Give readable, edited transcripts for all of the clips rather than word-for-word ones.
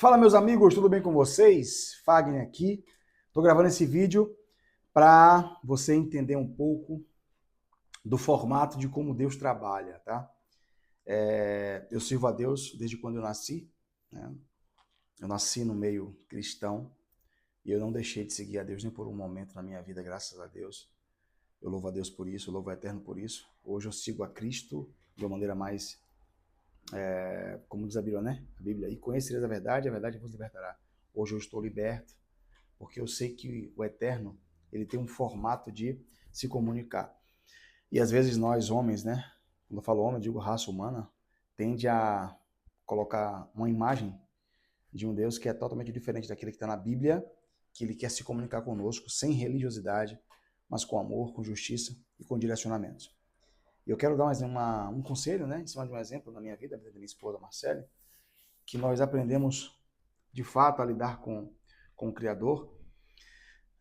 Fala, meus amigos, tudo bem com vocês? Fagner aqui. Estou gravando esse vídeo para você entender um pouco do formato de como Deus trabalha, tá? Eu sirvo a Deus desde quando eu nasci, né? Eu nasci no meio cristão e eu não deixei de seguir a Deus nem por um momento na minha vida, graças a Deus. Eu louvo a Deus por isso, eu louvo o Eterno por isso. Hoje eu sigo a Cristo de uma maneira mais como diz a Bíblia, né? A Bíblia, e conhecereis a verdade vos libertará. Hoje eu estou liberto, porque eu sei que o Eterno, ele tem um formato de se comunicar. E às vezes nós, homens, né? Quando eu falo homem, eu digo raça humana, tende a colocar uma imagem de um Deus que é totalmente diferente daquele que está na Bíblia, que ele quer se comunicar conosco sem religiosidade, mas com amor, com justiça e com direcionamentos. Eu quero dar um conselho, né, em cima de um exemplo na minha vida, da minha esposa Marcele, que nós aprendemos de fato a lidar com o Criador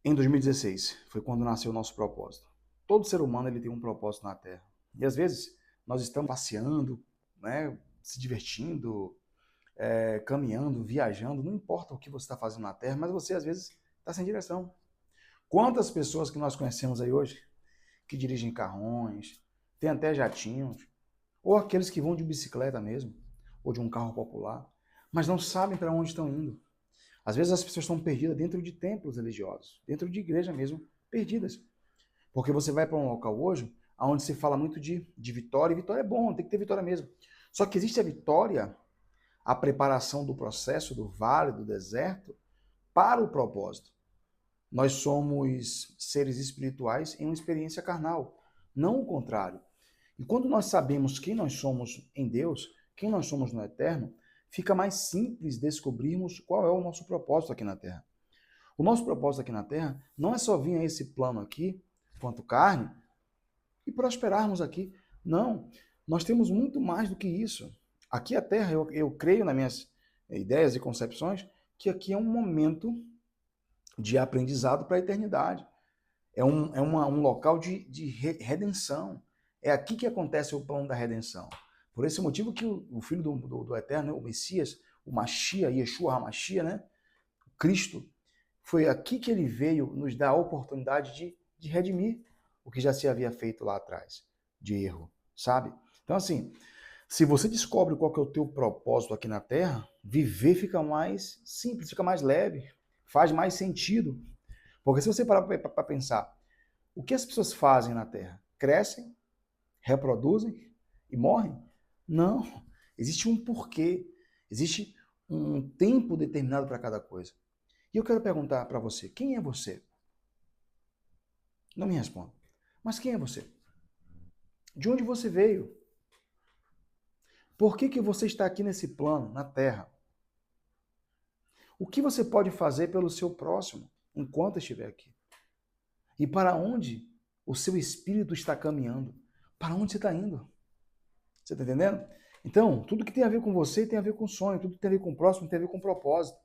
em 2016. Foi quando nasceu o nosso propósito. Todo ser humano ele tem um propósito na Terra. E às vezes nós estamos passeando, né, se divertindo, caminhando, viajando, não importa o que você está fazendo na Terra, mas você às vezes está sem direção. Quantas pessoas que nós conhecemos aí hoje que dirigem carrões, tem até jatinhos, ou aqueles que vão de bicicleta mesmo, ou de um carro popular, mas não sabem para onde estão indo. Às vezes as pessoas estão perdidas dentro de templos religiosos, dentro de igreja mesmo, perdidas. Porque você vai para um local hoje onde se fala muito de vitória, e vitória é bom, tem que ter vitória mesmo. Só que existe a vitória, a preparação do processo, do vale, do deserto, para o propósito. Nós somos seres espirituais em uma experiência carnal, não o contrário. E quando nós sabemos quem nós somos em Deus, quem nós somos no Eterno, fica mais simples descobrirmos qual é o nosso propósito aqui na Terra. O nosso propósito aqui na Terra não é só vir a esse plano aqui, quanto carne, e prosperarmos aqui. Não, nós temos muito mais do que isso. Aqui a Terra, eu creio nas minhas ideias e concepções, que aqui é um momento de aprendizado para a eternidade. É um local de redenção. É aqui que acontece o plano da redenção. Por esse motivo que o Filho do Eterno, o Messias, o Mashiach, Yeshua HaMashiach, né? O Cristo, foi aqui que ele veio nos dar a oportunidade de redimir o que já se havia feito lá atrás, de erro, sabe? Então, assim, se você descobre qual que é o teu propósito aqui na Terra, viver fica mais simples, fica mais leve, faz mais sentido. Porque se você parar para pensar, o que as pessoas fazem na Terra? Crescem, reproduzem e morrem? Não. Existe um porquê. Existe um tempo determinado para cada coisa. E eu quero perguntar para você, quem é você? Não me responda. Mas quem é você? De onde você veio? Por que você está aqui nesse plano, na Terra? O que você pode fazer pelo seu próximo enquanto estiver aqui? E para onde o seu espírito está caminhando? Para onde você está indo? Você está entendendo? Então, tudo que tem a ver com você tem a ver com sonho, tudo que tem a ver com o próximo tem a ver com propósito.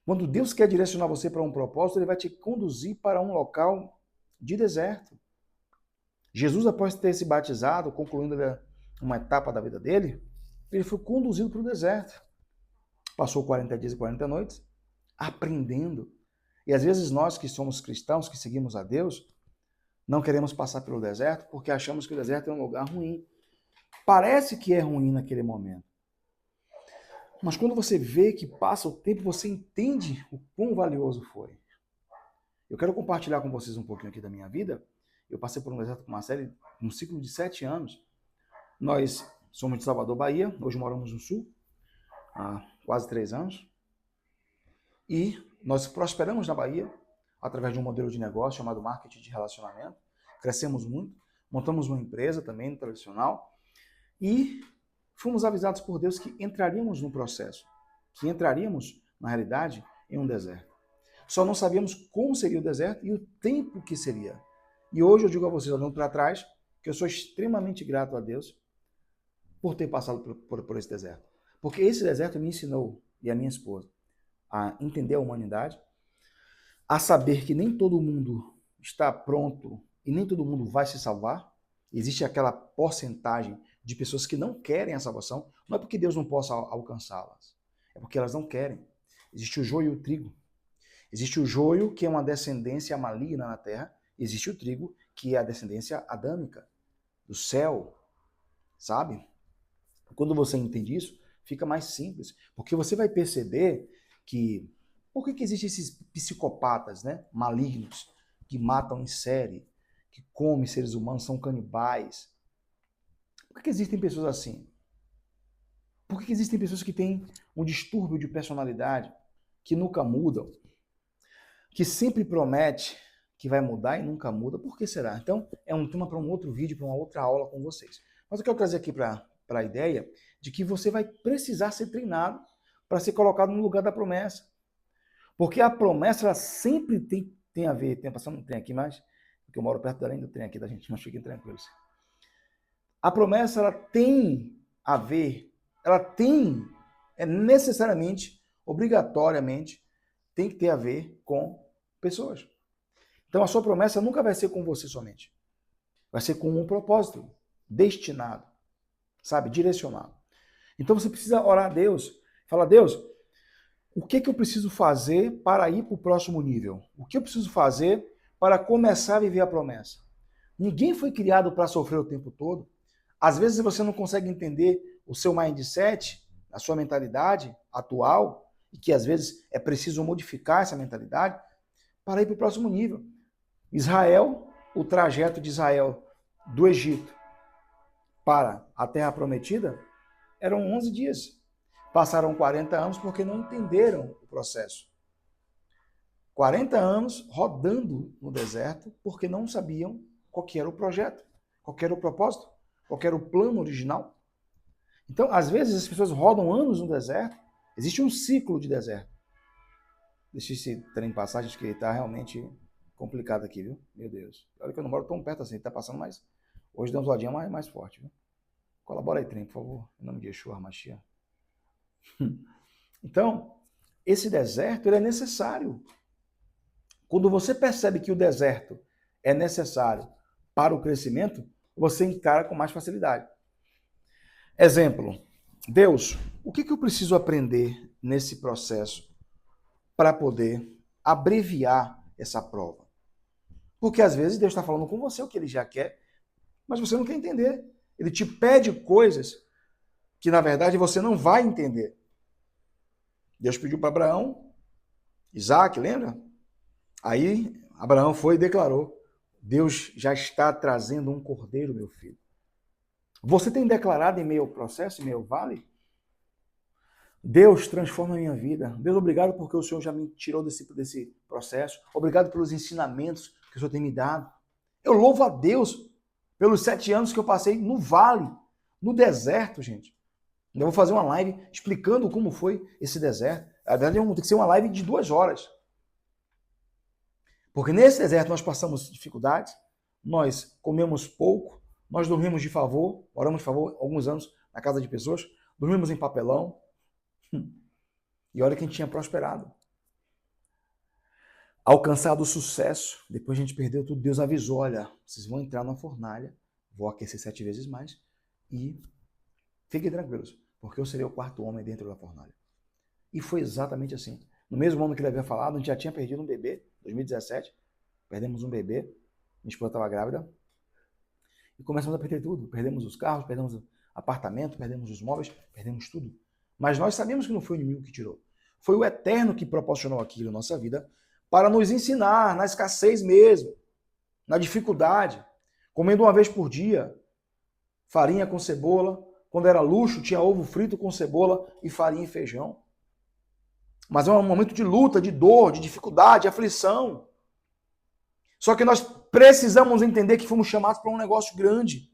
Quando Deus quer direcionar você para um propósito, ele vai te conduzir para um local de deserto. Jesus, após ter se batizado, concluindo uma etapa da vida dele, ele foi conduzido para o deserto. Passou 40 dias e 40 noites aprendendo. E às vezes nós que somos cristãos, que seguimos a Deus, não queremos passar pelo deserto porque achamos que o deserto é um lugar ruim. Parece que é ruim naquele momento. Mas quando você vê que passa o tempo, você entende o quão valioso foi. Eu quero compartilhar com vocês um pouquinho aqui da minha vida. Eu passei por um deserto com uma série, um ciclo de 7 anos. Nós somos de Salvador, Bahia. Hoje moramos no Sul, há quase 3 anos. E nós prosperamos na Bahia através de um modelo de negócio chamado marketing de relacionamento. Crescemos muito, montamos uma empresa também tradicional e fomos avisados por Deus que entraríamos no processo, que entraríamos, na realidade, em um deserto. Só não sabíamos como seria o deserto e o tempo que seria. E hoje eu digo a vocês, olhando para trás, que eu sou extremamente grato a Deus por ter passado por esse deserto. Porque esse deserto me ensinou, e a minha esposa, a entender a humanidade, a saber que nem todo mundo está pronto e nem todo mundo vai se salvar. Existe aquela porcentagem de pessoas que não querem a salvação, não é porque Deus não possa alcançá-las. É porque elas não querem. Existe o joio e o trigo. Existe o joio, que é uma descendência maligna na terra. Existe o trigo, que é a descendência adâmica, do céu. Sabe? Quando você entende isso, fica mais simples. Porque você vai perceber que... Por que existem esses psicopatas, né, malignos, que matam em série, que comem seres humanos, são canibais? Por que existem pessoas assim? Por que existem pessoas que têm um distúrbio de personalidade, que nunca mudam, que sempre promete que vai mudar e nunca muda? Por que será? Então, é um tema para um outro vídeo, para uma outra aula com vocês. Mas eu quero trazer aqui para a ideia de que você vai precisar ser treinado para ser colocado no lugar da promessa. Porque a promessa, ela sempre tem a ver... Tem passando um trem aqui mais, porque eu moro perto da linha do trem aqui da gente, mas fiquem tranquilos. A promessa, ela tem a ver, ela tem, necessariamente, obrigatoriamente, tem que ter a ver com pessoas. Então a sua promessa nunca vai ser com você somente. Vai ser com um propósito destinado, sabe, direcionado. Então você precisa orar a Deus, falar: Deus, o que eu preciso fazer para ir para o próximo nível? O que eu preciso fazer para começar a viver a promessa? Ninguém foi criado para sofrer o tempo todo. Às vezes você não consegue entender o seu mindset, a sua mentalidade atual, e que às vezes é preciso modificar essa mentalidade para ir para o próximo nível. Israel, o trajeto de Israel do Egito para a Terra Prometida eram 11 dias. Passaram 40 anos porque não entenderam o processo. 40 anos rodando no deserto porque não sabiam qual que era o projeto, qual que era o propósito, qual que era o plano original. Então, às vezes, as pessoas rodam anos no deserto. Existe um ciclo de deserto. Deixa esse trem passar, gente, que ele está realmente complicado aqui, viu? Meu Deus. Olha que eu não moro tão perto assim, ele está passando mais... Hoje deu uma zoadinha mais forte, viu? Colabora aí, trem, por favor. Em nome de Yeshua HaMashiach. Então, esse deserto, ele é necessário. Quando você percebe que o deserto é necessário para o crescimento, você encara com mais facilidade. Exemplo: Deus, o que eu preciso aprender nesse processo para poder abreviar essa prova? Porque às vezes Deus está falando com você o que ele já quer, mas você não quer entender. Ele te pede coisas que, na verdade, você não vai entender. Deus pediu para Abraão, Isaac, lembra? Aí Abraão foi e declarou: Deus já está trazendo um cordeiro, meu filho. Você tem declarado em meio ao processo, em meio ao vale? Deus, transforma a minha vida. Deus, obrigado porque o Senhor já me tirou desse processo. Obrigado pelos ensinamentos que o Senhor tem me dado. Eu louvo a Deus pelos 7 anos que eu passei no vale, no deserto, gente. Eu vou fazer uma live explicando como foi esse deserto. Na verdade, tem que ser uma live de 2 horas. Porque nesse deserto nós passamos dificuldades, nós comemos pouco, nós dormimos de favor, oramos de favor alguns anos na casa de pessoas, dormimos em papelão. E olha que a gente tinha prosperado. Alcançado o sucesso, depois a gente perdeu tudo, Deus avisou: olha, vocês vão entrar na fornalha, vou aquecer 7 vezes mais e fiquem tranquilos, porque eu serei o 4º homem dentro da fornalha. E foi exatamente assim. No mesmo ano que ele havia falado, a gente já tinha perdido um bebê, 2017, perdemos um bebê, minha esposa estava grávida, e começamos a perder tudo. Perdemos os carros, perdemos o apartamento, perdemos os móveis, perdemos tudo. Mas nós sabemos que não foi o inimigo que tirou. Foi o Eterno que proporcionou aquilo na nossa vida para nos ensinar, na escassez mesmo, na dificuldade, comendo uma vez por dia, farinha com cebola. Quando era luxo, tinha ovo frito com cebola e farinha e feijão. Mas é um momento de luta, de dor, de dificuldade, de aflição. Só que nós precisamos entender que fomos chamados para um negócio grande,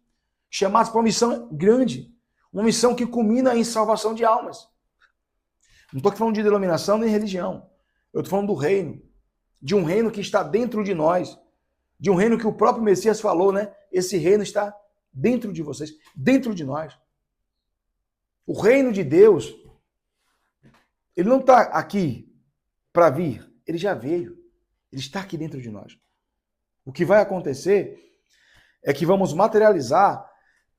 chamados para uma missão grande, uma missão que culmina em salvação de almas. Não estou falando de denominação nem religião. Eu estou falando do reino, de um reino que está dentro de nós, de um reino que o próprio Messias falou, né? Esse reino está dentro de vocês, dentro de nós. O reino de Deus, ele não está aqui para vir, ele já veio, ele está aqui dentro de nós. O que vai acontecer é que vamos materializar,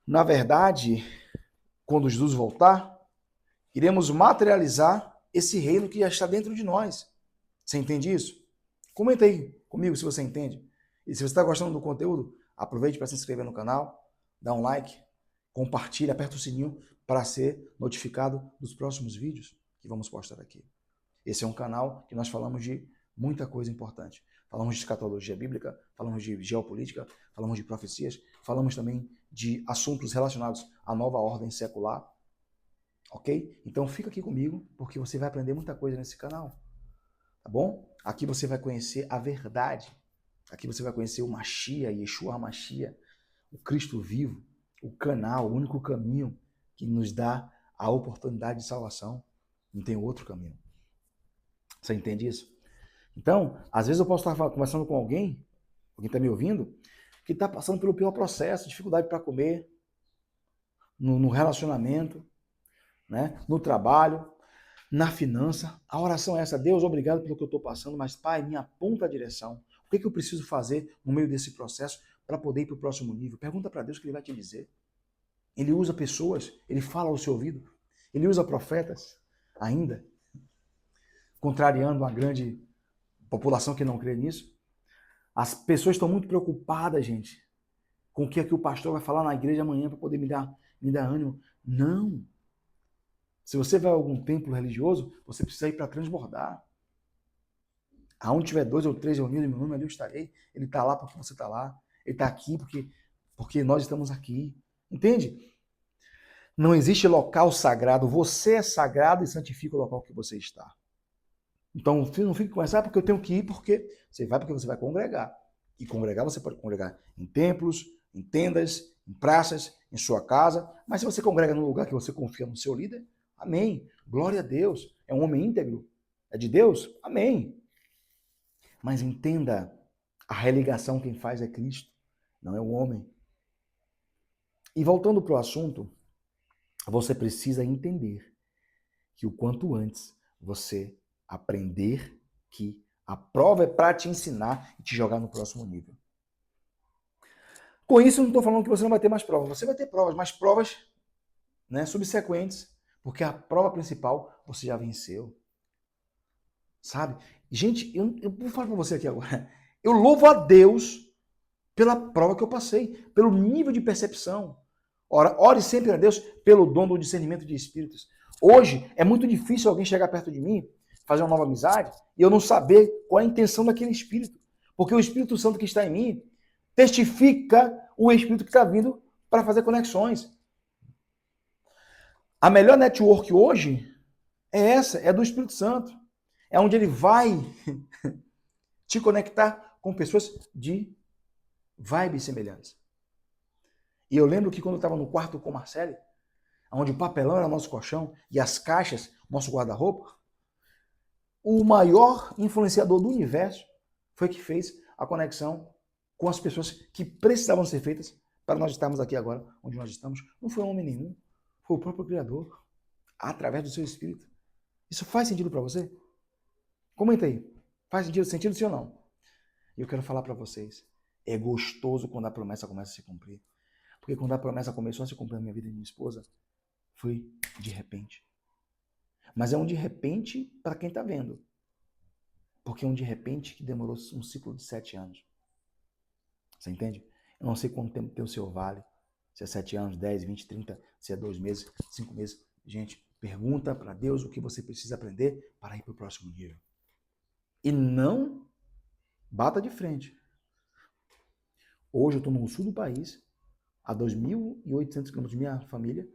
na verdade, quando Jesus voltar, iremos materializar esse reino que já está dentro de nós. Você entende isso? Comenta aí comigo se você entende. E se você está gostando do conteúdo, aproveite para se inscrever no canal, dá um like, compartilha, aperta o sininho para ser notificado dos próximos vídeos que vamos postar aqui. Esse é um canal que nós falamos de muita coisa importante. Falamos de escatologia bíblica, falamos de geopolítica, falamos de profecias, falamos também de assuntos relacionados à nova ordem secular. Ok? Então fica aqui comigo, porque você vai aprender muita coisa nesse canal. Tá bom? Aqui você vai conhecer a verdade. Aqui você vai conhecer o Mashiach, Yeshua HaMashiach, o Cristo vivo, o canal, o único caminho que nos dá a oportunidade de salvação. Não tem outro caminho. Você entende isso? Então, às vezes eu posso estar conversando com alguém está me ouvindo, que está passando pelo pior processo, dificuldade para comer, no relacionamento, né? No trabalho, na finança. A oração é essa: Deus, obrigado pelo que eu estou passando, mas Pai, me aponta a direção. O que eu preciso fazer no meio desse processo para poder ir para o próximo nível? Pergunta para Deus que Ele vai te dizer. Ele usa pessoas, Ele fala ao seu ouvido, Ele usa profetas ainda, contrariando uma grande população que não crê nisso. As pessoas estão muito preocupadas, gente, com o que é que o pastor vai falar na igreja amanhã para poder me dar ânimo. Não. Se você vai a algum templo religioso, você precisa ir para transbordar. Aonde tiver 2 ou 3 reunidos em meu nome, ali eu estarei. Ele está lá porque você está lá. Ele está aqui porque nós estamos aqui. Entende? Não existe local sagrado. Você é sagrado e santifica o local que você está. Então, não fique com essa, porque eu tenho que ir, porque você vai porque você vai congregar. E congregar, você pode congregar em templos, em tendas, em praças, em sua casa. Mas se você congrega num lugar que você confia no seu líder, amém. Glória a Deus. É um homem íntegro. É de Deus? Amém. Mas entenda, a religação quem faz é Cristo, não é o homem. E voltando para o assunto, você precisa entender que o quanto antes você aprender que a prova é para te ensinar e te jogar no próximo nível. Com isso, eu não estou falando que você não vai ter mais provas. Você vai ter provas, mas provas, né, subsequentes, porque a prova principal você já venceu. Sabe? Gente, eu vou falar para você aqui agora. Eu louvo a Deus pela prova que eu passei, pelo nível de percepção. Ore sempre a Deus pelo dom do discernimento de espíritos. Hoje, é muito difícil alguém chegar perto de mim, fazer uma nova amizade, e eu não saber qual é a intenção daquele espírito. Porque o Espírito Santo que está em mim testifica o espírito que está vindo para fazer conexões. A melhor network hoje é essa, é do Espírito Santo. É onde ele vai te conectar com pessoas de vibes semelhantes. E eu lembro que quando eu estava no quarto com o Marcelo, onde o papelão era nosso colchão e as caixas, nosso guarda-roupa, o maior influenciador do universo foi que fez a conexão com as pessoas que precisavam ser feitas para nós estarmos aqui agora, onde nós estamos. Não foi homem nenhum, foi o próprio Criador, através do seu Espírito. Isso faz sentido para você? Comenta aí. Faz sentido sim ou não? E eu quero falar para vocês, é gostoso quando a promessa começa a se cumprir. Porque quando a promessa começou a se cumprir na minha vida e minha esposa, foi de repente. Mas é um de repente para quem está vendo. Porque é um de repente que demorou um ciclo de 7 anos. Você entende? Eu não sei quanto tempo tem o seu vale. Se é 7 anos, 10, 20, 30, se é 2 meses, 5 meses. Gente, pergunta para Deus o que você precisa aprender para ir para o próximo nível. E não bata de frente. Hoje eu estou no sul do país, a 2.800 quilômetros de minha família,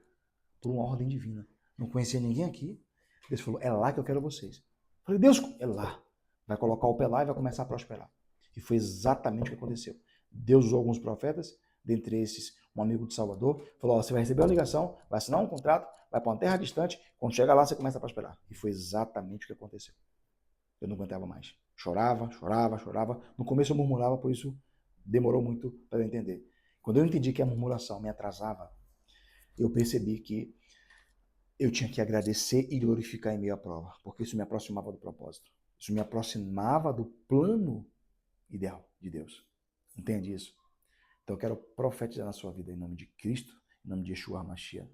por uma ordem divina. Não conhecia ninguém aqui. Deus falou, é lá que eu quero vocês. Eu falei, Deus, é lá. Vai colocar o pé lá e vai começar a prosperar. E foi exatamente o que aconteceu. Deus usou alguns profetas, dentre esses um amigo de Salvador, falou, você vai receber uma ligação, vai assinar um contrato, vai para uma terra distante, quando chegar lá você começa a prosperar. E foi exatamente o que aconteceu. Eu não aguentava mais. Chorava. No começo eu murmurava, por isso demorou muito para eu entender. Quando eu entendi que a murmuração me atrasava, eu percebi que eu tinha que agradecer e glorificar em meio à prova, porque isso me aproximava do propósito. Isso me aproximava do plano ideal de Deus. Entende isso? Então eu quero profetizar na sua vida em nome de Cristo, em nome de Yeshua HaMashiach,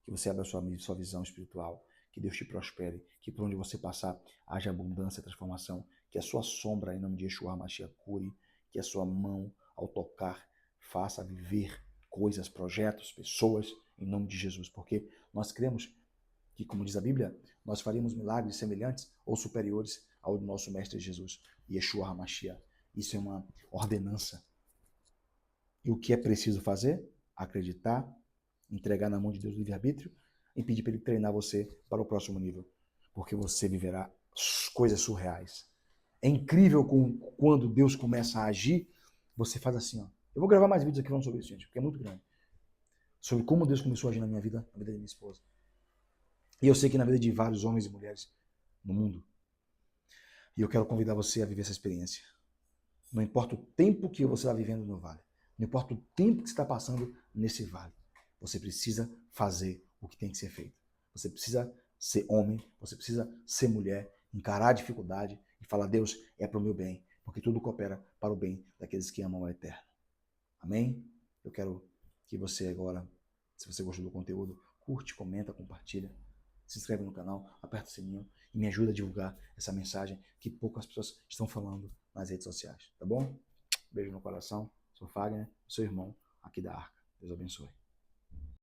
que você abra a sua visão espiritual, Que Deus te prospere, que por onde você passar haja abundância, transformação, que a sua sombra, em nome de Yeshua HaMashiach, cure, que a sua mão, ao tocar, faça viver coisas, projetos, pessoas, em nome de Jesus, porque nós cremos que, como diz a Bíblia, nós faríamos milagres semelhantes ou superiores ao do nosso Mestre Jesus, Yeshua HaMashiach. Isso é uma ordenança. E o que é preciso fazer? Acreditar, entregar na mão de Deus o livre-arbítrio e pedir para Ele treinar você para o próximo nível, porque você viverá coisas surreais. É incrível quando Deus começa a agir, você faz assim, ó. Eu vou gravar mais vídeos aqui falando sobre isso, gente, porque é muito grande. Sobre como Deus começou a agir na minha vida, na vida da minha esposa. E eu sei que na vida de vários homens e mulheres no mundo. E eu quero convidar você a viver essa experiência. Não importa o tempo que você está vivendo no vale. Não importa o tempo que você está passando nesse vale. Você precisa fazer o que tem que ser feito. Você precisa ser homem, você precisa ser mulher, encarar a dificuldade e falar, Deus, é para o meu bem, porque tudo coopera para o bem daqueles que amam o Eterno. Amém? Eu quero que você agora, se você gostou do conteúdo, curte, comenta, compartilha, se inscreve no canal, aperta o sininho e me ajuda a divulgar essa mensagem que poucas pessoas estão falando nas redes sociais, tá bom? Beijo no coração, sou Fagner, seu irmão aqui da Arca. Deus abençoe.